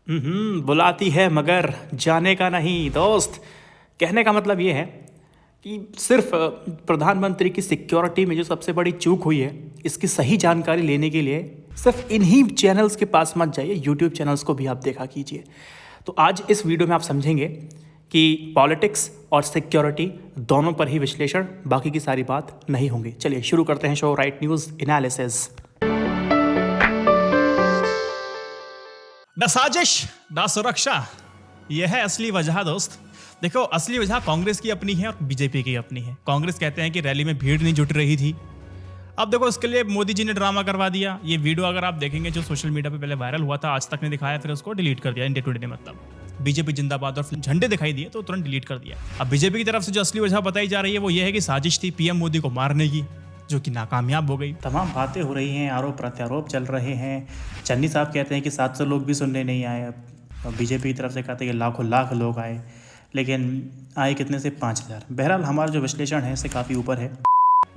बुलाती है मगर जाने का नहीं दोस्त। कहने का मतलब ये है कि सिर्फ प्रधानमंत्री की सिक्योरिटी में जो सबसे बड़ी चूक हुई है, इसकी सही जानकारी लेने के लिए सिर्फ इन्हीं चैनल्स के पास मत जाइए, यूट्यूब चैनल्स को भी आप देखा कीजिए। तो आज इस वीडियो में आप समझेंगे कि पॉलिटिक्स और सिक्योरिटी दोनों पर ही विश्लेषण, बाकी की सारी बात नहीं होंगी। चलिए शुरू करते हैं शो राइट न्यूज़ एनालिसिस। न साजिश न सुरक्षा, यह है असली वजह दोस्त। देखो, असली वजह कांग्रेस की अपनी है और बीजेपी की अपनी है। कांग्रेस कहते हैं कि रैली में भीड़ नहीं जुट रही थी। अब देखो, इसके लिए मोदी जी ने ड्रामा करवा दिया। ये वीडियो अगर आप देखेंगे जो सोशल मीडिया पे पहले वायरल हुआ था, आज तक ने दिखाया, फिर उसको डिलीट कर दिया। इंडिया टुडे ने मतलब बीजेपी जिंदाबाद और झंडे दिखाई दिए तो तुरंत डिलीट कर दिया। अब बीजेपी की तरफ से जो असली वजह बताई जा रही है वो ये है कि साजिश थी पीएम मोदी को मारने की, जो कि नाकामयाब हो गई। तमाम बातें हो रही हैं, आरोप प्रत्यारोप चल रहे हैं। चन्नी साहब कहते हैं कि 700 लोग भी सुनने नहीं आए। अब बीजेपी की तरफ से कहते हैं कि लाखों लाख लोग आए, लेकिन आए कितने से 5000। बहरहाल हमारा जो विश्लेषण है इससे काफ़ी ऊपर है।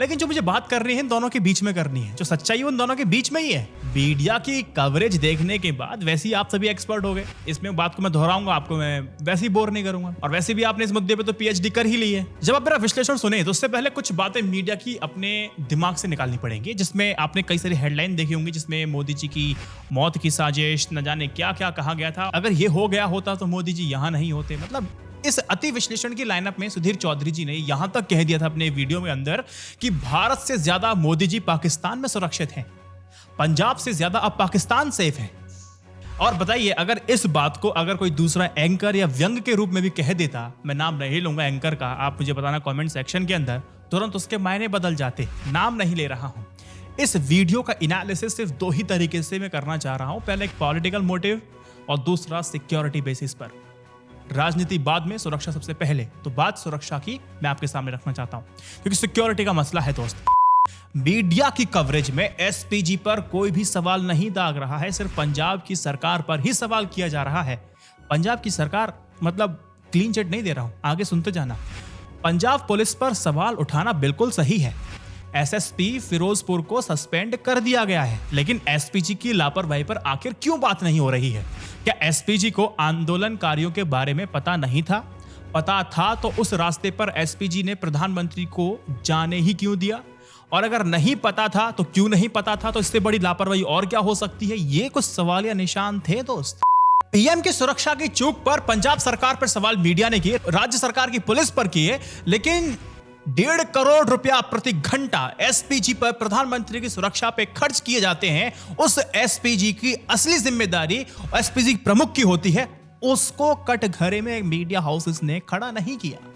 लेकिन जो मुझे बात करनी है, इन दोनों के बीच में करनी है। जो सच्चाई है उन दोनों के बीच में ही है। मीडिया की कवरेज देखने के बाद वैसे ही आप सभी एक्सपर्ट हो गए। इसमें बात को मैं दोहराऊंगा, आपको मैं वैसे ही बोर नहीं करूंगा। और वैसे भी आपने इस मुद्दे पे तो पीएचडी कर ही ली है। जब आप मेरा विश्लेषण सुने तो उससे पहले कुछ बातें मीडिया की अपने दिमाग से निकालनी पड़ेंगी, जिसमें आपने कई सारी हेडलाइन देखी होंगी, जिसमें मोदी जी की मौत की साजिश, न जाने क्या क्या कहा गया था। अगर ये हो गया होता तो मोदी जी यहाँ नहीं होते। मतलब इस अति विश्लेषण की लाइनअप में सुधीर चौधरी जी ने यहां तक कह दिया था अपने वीडियो में अंदर कि भारत से ज्यादा मोदी जी पाकिस्तान में सुरक्षित हैं, पंजाब से ज्यादा अब पाकिस्तान सेफ है। और बताइए, अगर इस बात को अगर कोई दूसरा एंकर या व्यंग के रूप में भी कह देता, मैं नाम नहीं लूंगा एंकर का, आप मुझे बताना कमेंट सेक्शन के अंदर, तुरंत उसके मायने बदल जाते। नाम नहीं ले रहा हूं। इस वीडियो का एनालिसिस सिर्फ दो ही तरीके से मैं करना चाह रहा हूं। पहले एक पॉलिटिकल मोटिव और दूसरा सिक्योरिटी बेसिस पर। राजनीति बाद में, सुरक्षा सबसे पहले। तो बात सुरक्षा की मैं आपके सामने रखना चाहता हूं, क्योंकि सिक्योरिटी का मसला है दोस्त। मीडिया की कवरेज में एसपीजी पर कोई भी सवाल नहीं दाग रहा है, सिर्फ पंजाब की सरकार पर ही सवाल किया जा रहा है। पंजाब की सरकार मतलब क्लीन चिट नहीं दे रहा हूं, आगे सुनते जाना। पंजाब पुलिस पर सवाल उठाना बिल्कुल सही है। एसएसपी फिरोजपुर को सस्पेंड कर दिया गया है, लेकिन एसपीजी की लापरवाही पर आखिर क्यों बात नहीं हो रही है? क्या एसपीजी को आंदोलनकारियों के बारे में पता नहीं था? पता था तो उस रास्ते पर एसपीजी ने प्रधानमंत्री को जाने ही क्यों दिया? और अगर नहीं पता था तो क्यों नहीं पता था? तो इससे बड़ी लापरवाही और क्या हो सकती है? ये कुछ सवाल या निशान थे दोस्त। पीएम की सुरक्षा की चूक पर पंजाब सरकार पर सवाल मीडिया ने किए, राज्य सरकार की पुलिस पर किए, लेकिन 1.5 करोड़ रुपया प्रति घंटा एसपीजी पर प्रधानमंत्री की सुरक्षा पे खर्च किए जाते हैं। उस एसपीजी की असली जिम्मेदारी एसपीजी प्रमुख की होती है, उसको कटघरे में मीडिया हाउसेस ने खड़ा नहीं किया।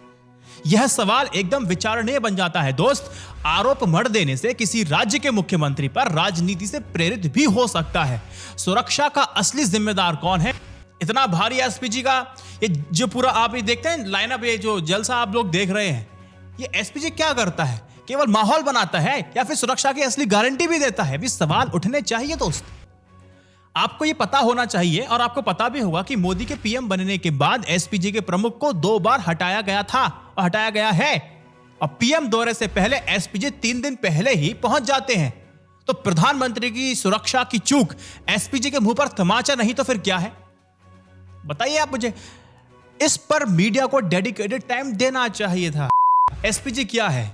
यह सवाल एकदम विचारणीय बन जाता है दोस्त। आरोप मढ़ देने से किसी राज्य के मुख्यमंत्री पर राजनीति से प्रेरित भी हो सकता है। सुरक्षा का असली जिम्मेदार कौन है? इतना भारी एसपीजी का ये जो पूरा आप ये देखते हैं लाइनअप, ये जो जलसा आप लोग देख रहे हैं, ये एसपीजी क्या करता है? केवल माहौल बनाता है या फिर सुरक्षा की असली गारंटी भी देता है? भी सवाल उठने चाहिए दोस्त। आपको ये पता होना चाहिए और आपको पता भी होगा कि मोदी के पीएम बनने के बाद एसपीजी के प्रमुख को 2 बार हटाया गया था और हटाया गया है। और पीएम दौरे से पहले एसपीजी 3 दिन पहले ही पहुंच जाते हैं। तो प्रधानमंत्री की सुरक्षा की चूक एसपीजी के मुंह पर तमाचा नहीं तो फिर क्या है? बताइए आप मुझे। इस पर मीडिया को डेडिकेटेड टाइम देना चाहिए था। एसपीजी क्या है?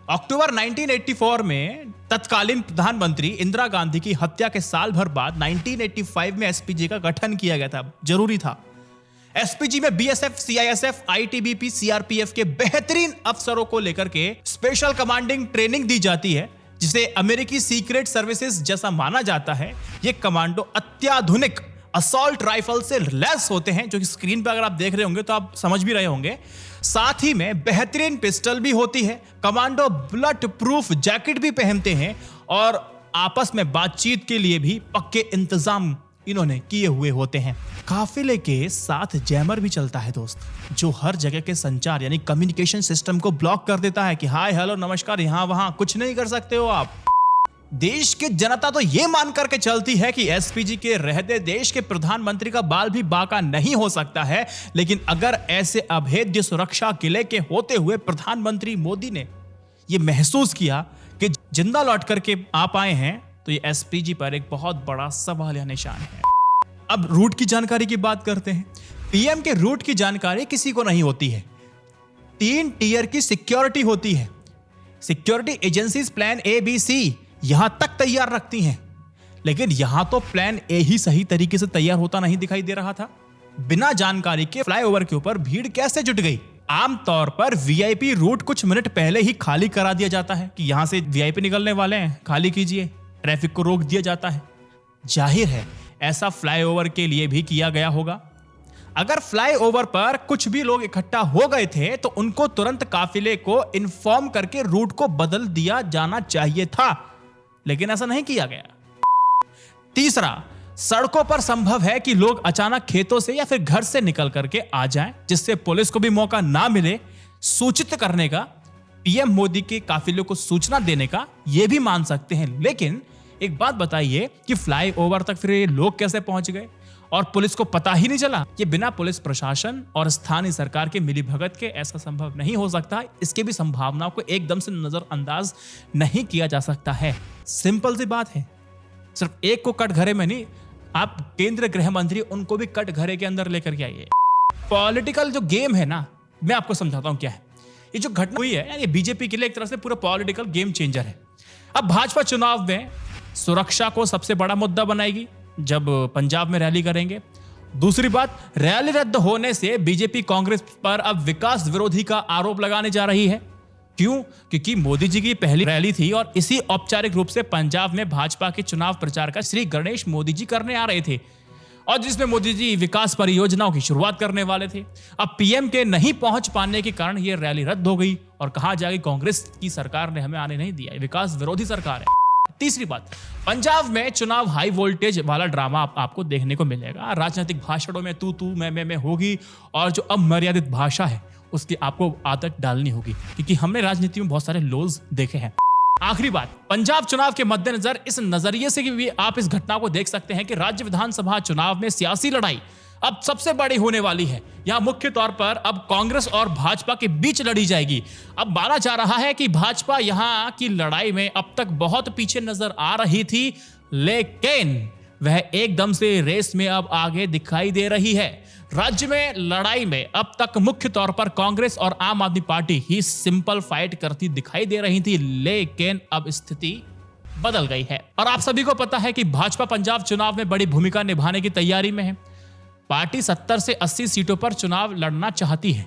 अक्टूबर 1984 में तत्कालीन प्रधानमंत्री इंदिरा गांधी की हत्या के साल भर बाद 1985 में एसपीजी का गठन किया गया था। जरूरी था। एसपीजी में बीएसएफ, सीआईएसएफ, आईटीबीपी, सीआरपीएफ के बेहतरीन अफसरों को लेकर के स्पेशल कमांडिंग ट्रेनिंग दी जाती है, जिसे अमेरिकी सीक्रेट सर्विसेज जैसा माना जाता है। ये कमांडो अत्याधुनिक असॉल्ट राइफल से लैस होते हैं, जो कि स्क्रीन पर अगर आप देख रहे होंगे तो आप समझ भी रहे होंगे। साथ ही में बेहतरीन पिस्टल भी होती है। कमांडो बुलेट प्रूफ जैकेट भी पहनते हैं और आपस में बातचीत के लिए भी पक्के इंतजाम इन्होंने किए हुए होते हैं। काफिले के साथ जैमर भी चलता है दोस्त, जो हर जगह के संचार यानी कम्युनिकेशन सिस्टम को ब्लॉक कर देता है कि हाय हेलो नमस्कार, यहां वहां कुछ नहीं कर सकते हो आप। देश की जनता तो यह मान करके चलती है कि एसपीजी के रहते देश के प्रधानमंत्री का बाल भी बाका नहीं हो सकता है, लेकिन अगर ऐसे अभेद्य सुरक्षा किले के होते हुए प्रधानमंत्री मोदी ने यह महसूस किया कि जिंदा लौट करके आप आए हैं, तो ये एसपीजी पर एक बहुत बड़ा सवाल या निशान है। अब रूट की जानकारी की बात करते हैं। पीएम के रूट की जानकारी किसी को नहीं होती है। 3 टीयर की सिक्योरिटी होती है। Security agencies plan A B C यहां तक तैयार रखती हैं, लेकिन यहां तो प्लान ए ही सही तरीके से तैयार होता नहीं दिखाई दे रहा था। बिना जानकारी के फ्लाईओवर के ऊपर भीड़ कैसे जुट गई? आमतौर पर वीआईपी रूट कुछ मिनट पहले ही खाली करा दिया जाता है कि यहां से वीआईपी निकलने वाले हैं, खाली कीजिए, ट्रैफिक को रोक दिया जाता है। जाहिर है ऐसा फ्लाईओवर के लिए भी किया गया होगा। अगर फ्लाईओवर पर कुछ भी लोग इकट्ठा हो गए थे तो उनको तुरंत काफिले को इन्फॉर्म करके रूट को बदल दिया जाना चाहिए था, लेकिन ऐसा नहीं किया गया। तीसरा, सड़कों पर संभव है कि लोग अचानक खेतों से या फिर घर से निकल करके आ जाएं, जिससे पुलिस को भी मौका ना मिले सूचित करने का, पीएम मोदी के काफिले को सूचना देने का। यह भी मान सकते हैं, लेकिन एक बात बताइए कि फ्लाईओवर तक फिर ये लोग कैसे पहुंच गए और पुलिस को पता ही नहीं चला? ये बिना पुलिस प्रशासन और स्थानीय सरकार के मिलीभगत के ऐसा संभव नहीं हो सकता। इसके भी संभावनाओं को एकदम से नजरअंदाज नहीं किया जा सकता है। सिंपल सी बात है। सिर्फ एक को कटघरे में नहीं, आप केंद्रीय गृह मंत्री उनको भी कटघरे के अंदर लेकर के आइए। पॉलिटिकल जो गेम है ना, मैं आपको समझाता हूं क्या है। ये जो घटना हुई है, ये बीजेपी के लिए एक तरह से पूरा पॉलिटिकल गेम चेंजर है। अब भाजपा चुनाव में सुरक्षा को सबसे बड़ा मुद्दा बनाएगी जब पंजाब में रैली करेंगे। दूसरी बात, रैली रद्द होने से बीजेपी कांग्रेस पर अब विकास विरोधी का आरोप लगाने जा रही है। क्यों? क्योंकि मोदी जी की पहली रैली थी और इसी औपचारिक रूप से पंजाब में भाजपा के चुनाव प्रचार का श्री गणेश मोदी जी करने आ रहे थे, और जिसमें मोदी जी विकास परियोजनाओं की शुरुआत करने वाले थे। अब पीएम के नहीं पहुंच पाने के कारण यह रैली रद्द हो गई और कहा जाएगी कांग्रेस की सरकार ने हमें आने नहीं दिया, विकास विरोधी सरकार है। तीसरी बात, पंजाब में चुनाव हाई वोल्टेज वाला ड्रामा आपको देखने को मिलेगा। राजनीतिक भाषणों में तू तू मैं होगी, और जो अमर्यादित भाषा है उसकी आपको आदत डालनी होगी, क्योंकि हमने राजनीति में बहुत सारे लोज देखे हैं। आखिरी बात, पंजाब चुनाव के मद्देनजर इस नजरिए से भी आप इस घटना को देख सकते हैं कि राज्य विधानसभा चुनाव में सियासी लड़ाई अब सबसे बड़ी होने वाली है। यहां मुख्य तौर पर अब कांग्रेस और भाजपा के बीच लड़ी जाएगी। अब माना जा रहा है कि भाजपा यहां की लड़ाई में अब तक बहुत पीछे नजर आ रही थी, लेकिन वह एकदम से रेस में अब आगे दिखाई दे रही है। राज्य में लड़ाई में अब तक मुख्य तौर पर कांग्रेस और आम आदमी पार्टी ही सिंपल फाइट करती दिखाई दे रही थी, लेकिन अब स्थिति बदल गई है। और आप सभी को पता है कि भाजपा पंजाब चुनाव में बड़ी भूमिका निभाने की तैयारी में है। पार्टी 70 से 80 सीटों पर चुनाव लड़ना चाहती है।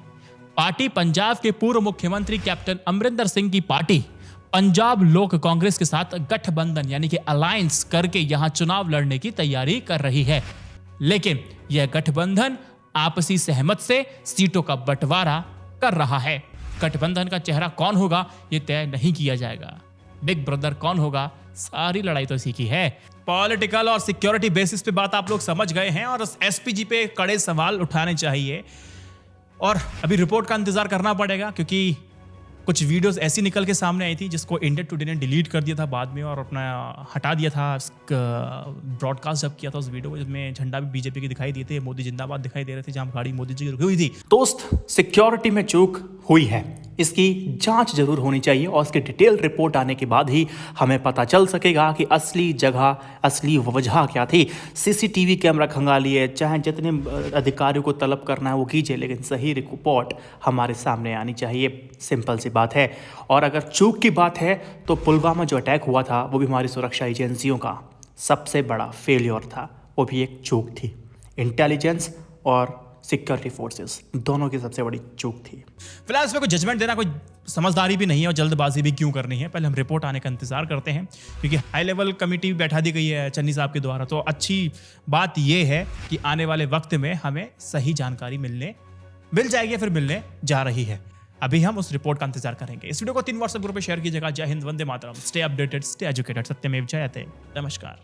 पार्टी पंजाब के पूर्व मुख्यमंत्री कैप्टन अमरिंदर सिंह की पार्टी पंजाब लोक कांग्रेस के साथ गठबंधन यानी कि अलायंस करके यहां चुनाव लड़ने की तैयारी कर रही है, लेकिन यह गठबंधन आपसी सहमत से सीटों का बंटवारा कर रहा है। गठबंधन का चेहरा कौन होगा यह तय नहीं किया जाएगा। बिग ब्रदर कौन होगा, सारी लड़ाई तो इसी की है। पॉलिटिकल और सिक्योरिटी बेसिस पे बात आप लोग समझ गए हैं, और एसपीजी पे कड़े सवाल उठाने चाहिए। और अभी रिपोर्ट का इंतजार करना पड़ेगा, क्योंकि कुछ वीडियोस ऐसी निकल के सामने आई थी जिसको इंडिया टुडे ने डिलीट कर दिया था बाद में, और अपना हटा दिया था। ब्रॉडकास्ट जब किया था उस वीडियो में झंडा भी बीजेपी के दिखाई दिए थे, मोदी जिंदाबाद दिखाई दे रहे थे, जहां गाड़ी मोदी जी की रुकी हुई थी। दोस्त, सिक्योरिटी में चूक हुई है, इसकी जांच जरूर होनी चाहिए, और इसकी डिटेल रिपोर्ट आने के बाद ही हमें पता चल सकेगा कि असली जगह, असली वजह क्या थी। सीसीटीवी कैमरा खंगालिए, चाहे जितने अधिकारियों को तलब करना है वो कीजिए, लेकिन सही रिपोर्ट हमारे सामने आनी चाहिए। सिंपल सी बात है। और अगर चूक की बात है तो पुलवामा जो अटैक हुआ था वो भी हमारी सुरक्षा एजेंसियों का सबसे बड़ा फेलियर था, वो भी एक चूक थी। इंटेलिजेंस और सिक्योरिटी फोर्सेस दोनों की सबसे बड़ी चूक थी। फिलहाल इसमें कोई जजमेंट देना कोई समझदारी भी नहीं है, और जल्दबाजी भी क्यों करनी है। पहले हम रिपोर्ट आने का इंतजार करते हैं, क्योंकि हाई लेवल कमेटी बैठा दी गई है चन्नी साहब के द्वारा। तो अच्छी बात यह है कि आने वाले वक्त में हमें सही जानकारी मिल जाएगी, फिर मिलने जा रही है। अभी हम उस रिपोर्ट का इंतजार करेंगे। इस वीडियो को 3 व्हाट्सएप ग्रुप पे शेयर कीजिएगा। जय Hind, Vande Mataram, stay updated, stay educated, सत्यमेव जयते। नमस्कार।